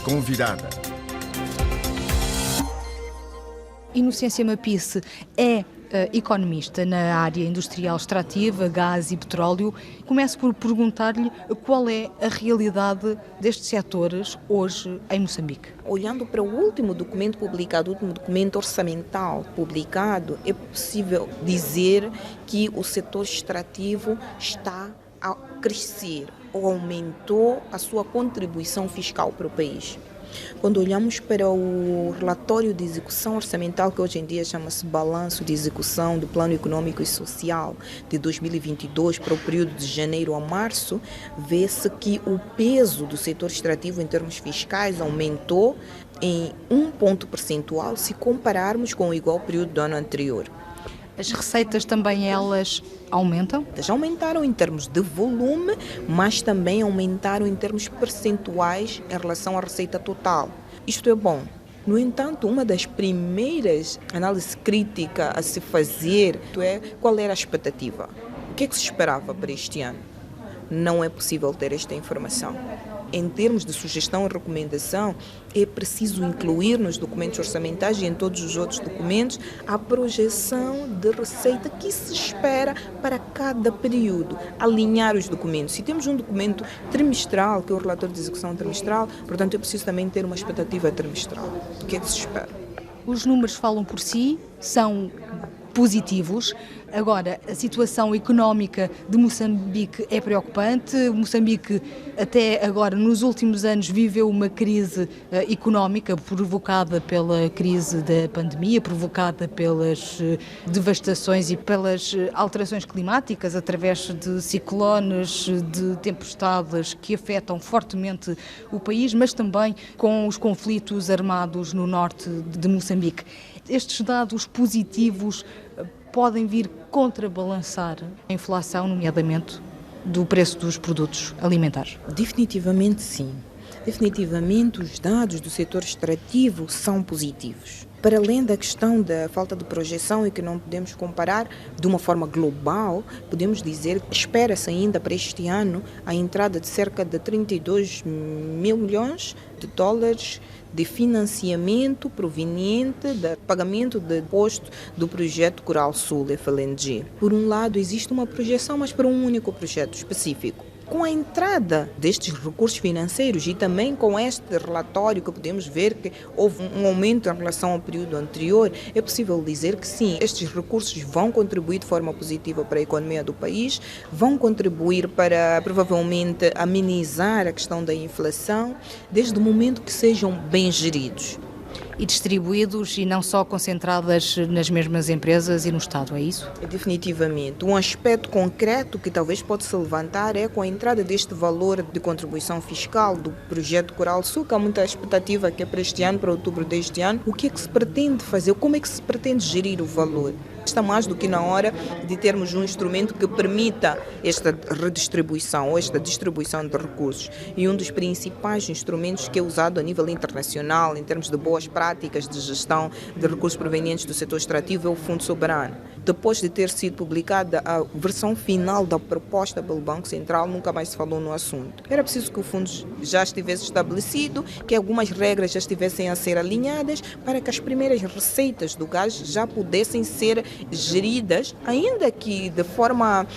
convidada. Inocência Mapice é economista na área industrial extrativa, gás e petróleo. Começo por perguntar-lhe qual é a realidade destes setores hoje em Moçambique. Olhando para o último documento publicado, o último documento orçamental publicado, é possível dizer que o setor extrativo está a crescer ou aumentou a sua contribuição fiscal para o país. Quando olhamos para o relatório de execução orçamental, que hoje em dia chama-se Balanço de Execução do Plano Econômico e Social de 2022 para o período de janeiro a março, vê-se que o peso do setor extrativo em termos fiscais aumentou em 1 ponto percentual se compararmos com o igual período do ano anterior. As receitas também elas aumentam? Já aumentaram em termos de volume, mas também aumentaram em termos percentuais em relação à receita total. Isto é bom. No entanto, uma das primeiras análises críticas a se fazer é qual era a expectativa. O que é que se esperava para este ano? Não é possível ter esta informação. Em termos de sugestão e recomendação, é preciso incluir nos documentos orçamentais e em todos os outros documentos a projeção de receita que se espera para cada período, alinhar os documentos. Se temos um documento trimestral, que é o relatório de execução trimestral, portanto é preciso também ter uma expectativa trimestral. O que é que se espera? Os números falam por si, são positivos. Agora, a situação económica de Moçambique é preocupante. Moçambique, até agora, nos últimos anos, viveu uma crise económica provocada pela crise da pandemia, provocada pelas devastações e pelas alterações climáticas, através de ciclones, de tempestades que afetam fortemente o país, mas também com os conflitos armados no norte de Moçambique. Estes dados positivos podem vir contrabalançar a inflação, nomeadamente do preço dos produtos alimentares? Definitivamente sim. Definitivamente os dados do setor extrativo são positivos. Para além da questão da falta de projeção e que não podemos comparar de uma forma global, podemos dizer que espera-se ainda para este ano a entrada de cerca de 32 mil milhões de dólares de financiamento proveniente do pagamento de imposto do projeto Coral Sul FLNG. Por um lado, existe uma projeção, mas para um único projeto específico. Com a entrada destes recursos financeiros e também com este relatório que podemos ver que houve um aumento em relação ao período anterior, é possível dizer que sim, estes recursos vão contribuir de forma positiva para a economia do país, vão contribuir para provavelmente amenizar a questão da inflação, desde o momento que sejam bem geridos. E distribuídos e não só concentradas nas mesmas empresas e no Estado, é isso? Definitivamente. Um aspecto concreto que talvez pode-se levantar é com a entrada deste valor de contribuição fiscal do projeto Coral Sul, que há muita expectativa que é para este ano, para outubro deste ano. O que é que se pretende fazer? Como é que se pretende gerir o valor? Está mais do que na hora de termos um instrumento que permita esta redistribuição ou esta distribuição de recursos. E um dos principais instrumentos que é usado a nível internacional, em termos de boas práticas de gestão de recursos provenientes do setor extrativo, é o Fundo Soberano. Depois de ter sido publicada a versão final da proposta pelo Banco Central, nunca mais se falou no assunto. Era preciso que o fundo já estivesse estabelecido, que algumas regras já estivessem a ser alinhadas para que as primeiras receitas do gás já pudessem ser geridas, ainda que de forma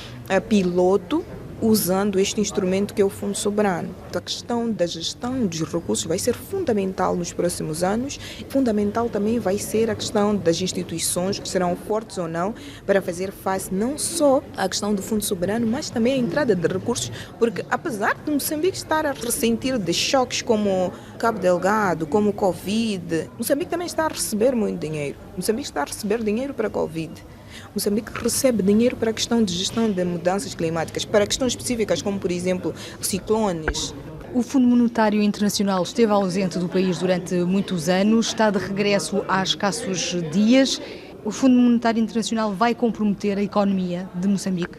piloto, usando este instrumento que é o Fundo Soberano. A questão da gestão dos recursos vai ser fundamental nos próximos anos. Fundamental também vai ser a questão das instituições, que serão fortes ou não, para fazer face não só à questão do Fundo Soberano, mas também à entrada de recursos, porque apesar de Moçambique estar a ressentir de choques como Cabo Delgado, como o Covid, Moçambique também está a receber muito dinheiro. Moçambique está a receber dinheiro para a Covid. Moçambique recebe dinheiro para a questão de gestão de mudanças climáticas, para questões específicas como, por exemplo, ciclones. O Fundo Monetário Internacional esteve ausente do país durante muitos anos, está de regresso há escassos dias. O Fundo Monetário Internacional vai comprometer a economia de Moçambique?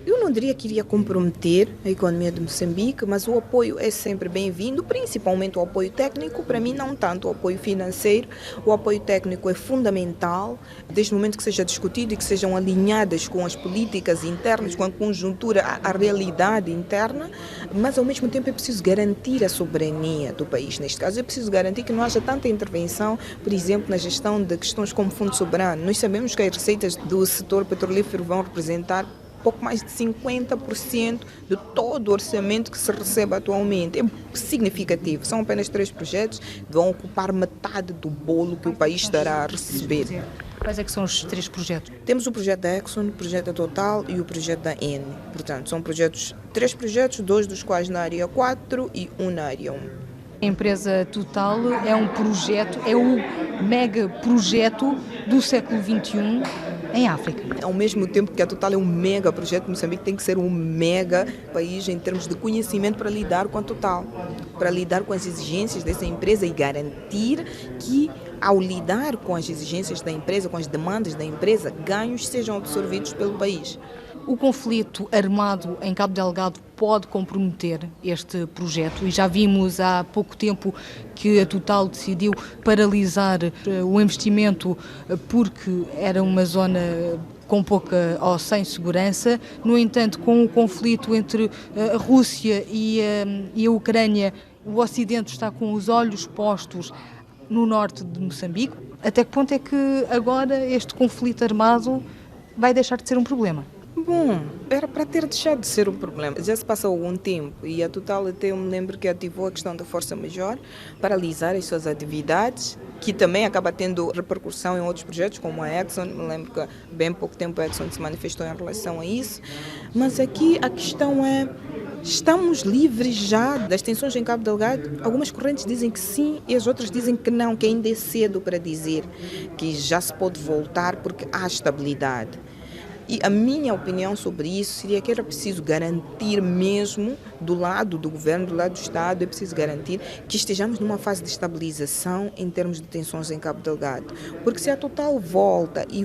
Eu não diria que iria comprometer a economia de Moçambique, mas o apoio é sempre bem-vindo, principalmente o apoio técnico, para mim não tanto o apoio financeiro. O apoio técnico é fundamental, desde o momento que seja discutido e que sejam alinhadas com as políticas internas, com a conjuntura, a realidade interna, mas ao mesmo tempo é preciso garantir a soberania do país. Neste caso é preciso garantir que não haja tanta intervenção, por exemplo, na gestão de questões como Fundo Soberano. Nós sabemos que as receitas do setor petrolífero vão representar pouco mais de 50% de todo o orçamento que se recebe atualmente. É significativo. São apenas 3 projetos que vão ocupar metade do bolo que o país estará a receber. Quais é que são os 3 projetos? Temos o projeto da Exxon, o projeto da Total e o projeto da Eni. Portanto, são 3 projetos, 2 dos quais na área 4 e 1 na área 1. A empresa Total é um projeto, é o mega projeto do século XXI em África. Ao mesmo tempo que a Total é um mega projeto, Moçambique tem que ser um mega país em termos de conhecimento para lidar com a Total, para lidar com as exigências dessa empresa e garantir que, ao lidar com as exigências da empresa, com as demandas da empresa, ganhos sejam absorvidos pelo país. O conflito armado em Cabo Delgado pode comprometer este projeto e já vimos há pouco tempo que a Total decidiu paralisar o investimento porque era uma zona com pouca ou sem segurança. No entanto, com o conflito entre a Rússia e a Ucrânia, o Ocidente está com os olhos postos no norte de Moçambique. Até que ponto é que agora este conflito armado vai deixar de ser um problema? Bom, era para ter deixado de ser um problema. Já se passou algum tempo e a Total até eu me lembro que ativou a questão da força maior para alisar as suas atividades, que também acaba tendo repercussão em outros projetos, como a Exxon. Me lembro que bem pouco tempo a Exxon se manifestou em relação a isso. Mas aqui a questão é, estamos livres já das tensões em Cabo Delgado? Algumas correntes dizem que sim e as outras dizem que não, que ainda é cedo para dizer que já se pode voltar porque há estabilidade. E a minha opinião sobre isso seria que era preciso garantir mesmo, do lado do governo, do lado do Estado, é preciso garantir que estejamos numa fase de estabilização em termos de tensões em Cabo Delgado. Porque se a Total volta em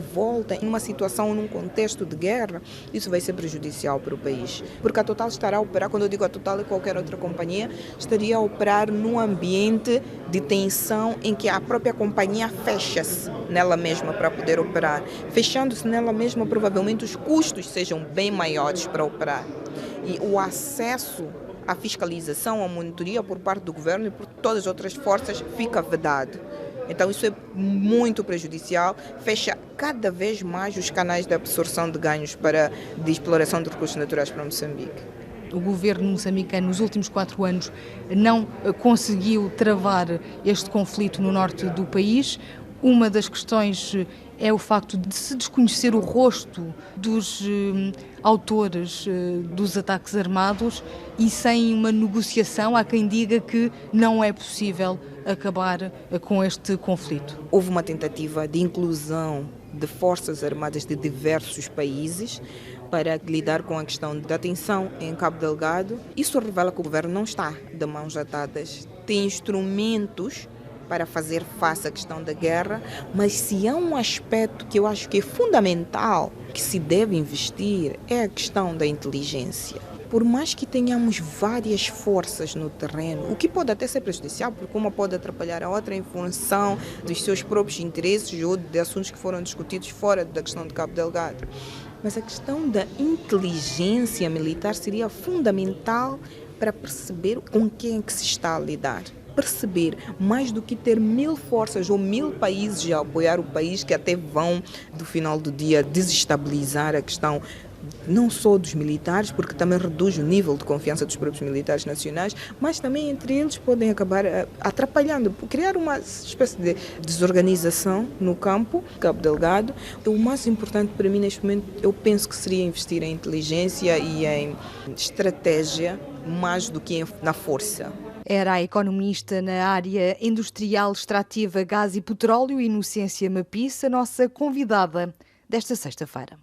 uma situação, num contexto de guerra, isso vai ser prejudicial para o país. Porque a Total estará a operar, quando eu digo a Total e qualquer outra companhia, estaria a operar num ambiente de tensão em que a própria companhia fecha-se nela mesma para poder operar. Fechando-se nela mesma, provavelmente os custos sejam bem maiores para operar. E o acesso à fiscalização, à monitoria por parte do governo e por todas as outras forças fica vedado. Então isso é muito prejudicial, fecha cada vez mais os canais de absorção de ganhos de exploração de recursos naturais para Moçambique. O governo moçambicano, nos últimos 4 anos, não conseguiu travar este conflito no norte do país. Uma das questões é o facto de se desconhecer o rosto dos autores dos ataques armados e sem uma negociação há quem diga que não é possível acabar com este conflito. Houve uma tentativa de inclusão de forças armadas de diversos países para lidar com a questão da tensão em Cabo Delgado. Isso revela que o governo não está de mãos atadas. Tem instrumentos para fazer face à questão da guerra, mas se há um aspecto que eu acho que é fundamental, que se deve investir, é a questão da inteligência. Por mais que tenhamos várias forças no terreno, o que pode até ser prejudicial, porque uma pode atrapalhar a outra em função dos seus próprios interesses ou de assuntos que foram discutidos fora da questão de Cabo Delgado. Mas a questão da inteligência militar seria fundamental para perceber com quem é que se está a lidar. Perceber, mais do que ter 1000 forças ou 1000 países a apoiar o país, que até vão, do final do dia, desestabilizar a questão não só dos militares, porque também reduz o nível de confiança dos próprios militares nacionais, mas também entre eles podem acabar atrapalhando, criar uma espécie de desorganização no campo, Cabo Delgado. O mais importante para mim neste momento, eu penso que seria investir em inteligência e em estratégia, mais do que na força. Era a economista na área industrial, extrativa, gás e petróleo, Inocência Mapisa, nossa convidada desta sexta-feira.